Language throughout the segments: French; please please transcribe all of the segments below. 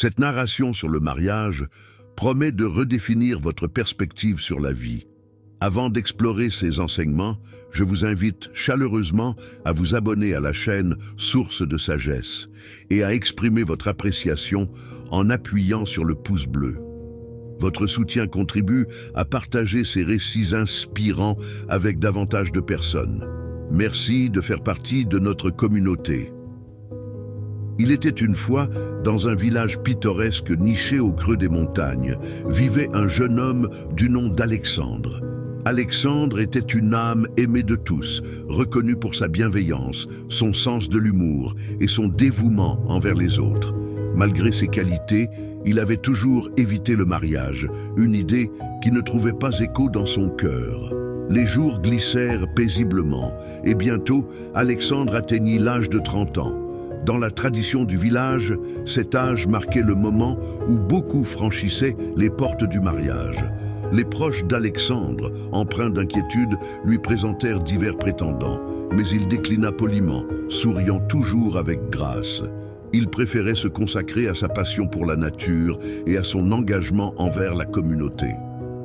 Cette narration sur le mariage promet de redéfinir votre perspective sur la vie. Avant d'explorer ces enseignements, je vous invite chaleureusement à vous abonner à la chaîne Source de Sagesse et à exprimer votre appréciation en appuyant sur le pouce bleu. Votre soutien contribue à partager ces récits inspirants avec davantage de personnes. Merci de faire partie de notre communauté. Il était une fois, dans un village pittoresque niché au creux des montagnes, vivait un jeune homme du nom d'Alexandre. Alexandre était une âme aimée de tous, reconnue pour sa bienveillance, son sens de l'humour et son dévouement envers les autres. Malgré ses qualités, il avait toujours évité le mariage, une idée qui ne trouvait pas écho dans son cœur. Les jours glissèrent paisiblement et bientôt, Alexandre atteignit l'âge de 30 ans. Dans la tradition du village, cet âge marquait le moment où beaucoup franchissaient les portes du mariage. Les proches d'Alexandre, empreints d'inquiétude, lui présentèrent divers prétendants, mais il déclina poliment, souriant toujours avec grâce. Il préférait se consacrer à sa passion pour la nature et à son engagement envers la communauté.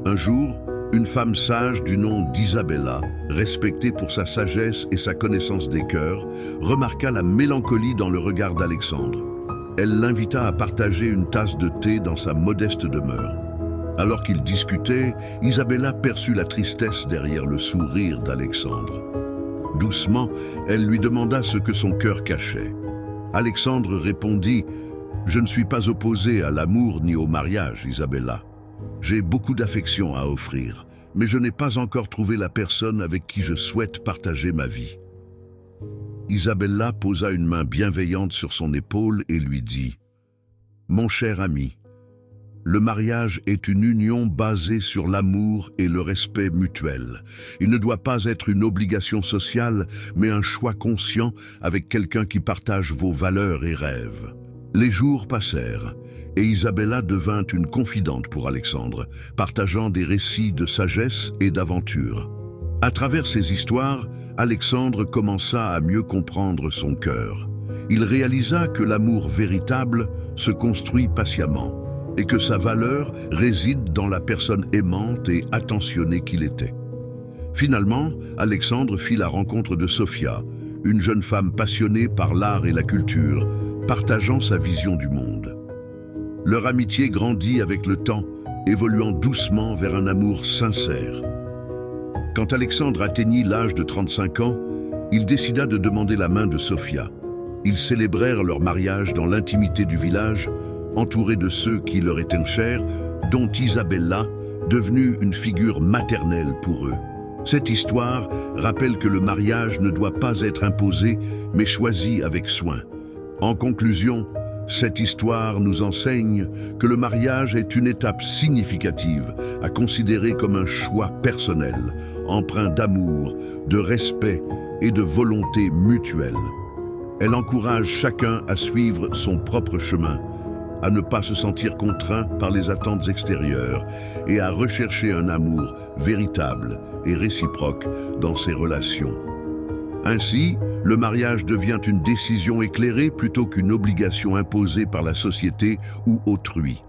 Un jour, une femme sage du nom d'Isabella, respectée pour sa sagesse et sa connaissance des cœurs, remarqua la mélancolie dans le regard d'Alexandre. Elle l'invita à partager une tasse de thé dans sa modeste demeure. Alors qu'ils discutaient, Isabella perçut la tristesse derrière le sourire d'Alexandre. Doucement, elle lui demanda ce que son cœur cachait. Alexandre répondit « Je ne suis pas opposé à l'amour ni au mariage, Isabella. J'ai beaucoup d'affection à offrir, mais je n'ai pas encore trouvé la personne avec qui je souhaite partager ma vie. » Isabella posa une main bienveillante sur son épaule et lui dit « Mon cher ami, le mariage est une union basée sur l'amour et le respect mutuel. Il ne doit pas être une obligation sociale, mais un choix conscient avec quelqu'un qui partage vos valeurs et rêves. » Les jours passèrent, et Isabella devint une confidente pour Alexandre, partageant des récits de sagesse et d'aventure. À travers ces histoires, Alexandre commença à mieux comprendre son cœur. Il réalisa que l'amour véritable se construit patiemment, et que sa valeur réside dans la personne aimante et attentionnée qu'il était. Finalement, Alexandre fit la rencontre de Sofia, une jeune femme passionnée par l'art et la culture, partageant sa vision du monde. Leur amitié grandit avec le temps, évoluant doucement vers un amour sincère. Quand Alexandre atteignit l'âge de 35 ans, il décida de demander la main de Sofia. Ils célébrèrent leur mariage dans l'intimité du village, entourés de ceux qui leur étaient chers, dont Isabella, devenue une figure maternelle pour eux. Cette histoire rappelle que le mariage ne doit pas être imposé, mais choisi avec soin. En conclusion, cette histoire nous enseigne que le mariage est une étape significative à considérer comme un choix personnel, empreint d'amour, de respect et de volonté mutuelle. Elle encourage chacun à suivre son propre chemin, à ne pas se sentir contraint par les attentes extérieures et à rechercher un amour véritable et réciproque dans ses relations. Ainsi, le mariage devient une décision éclairée plutôt qu'une obligation imposée par la société ou autrui.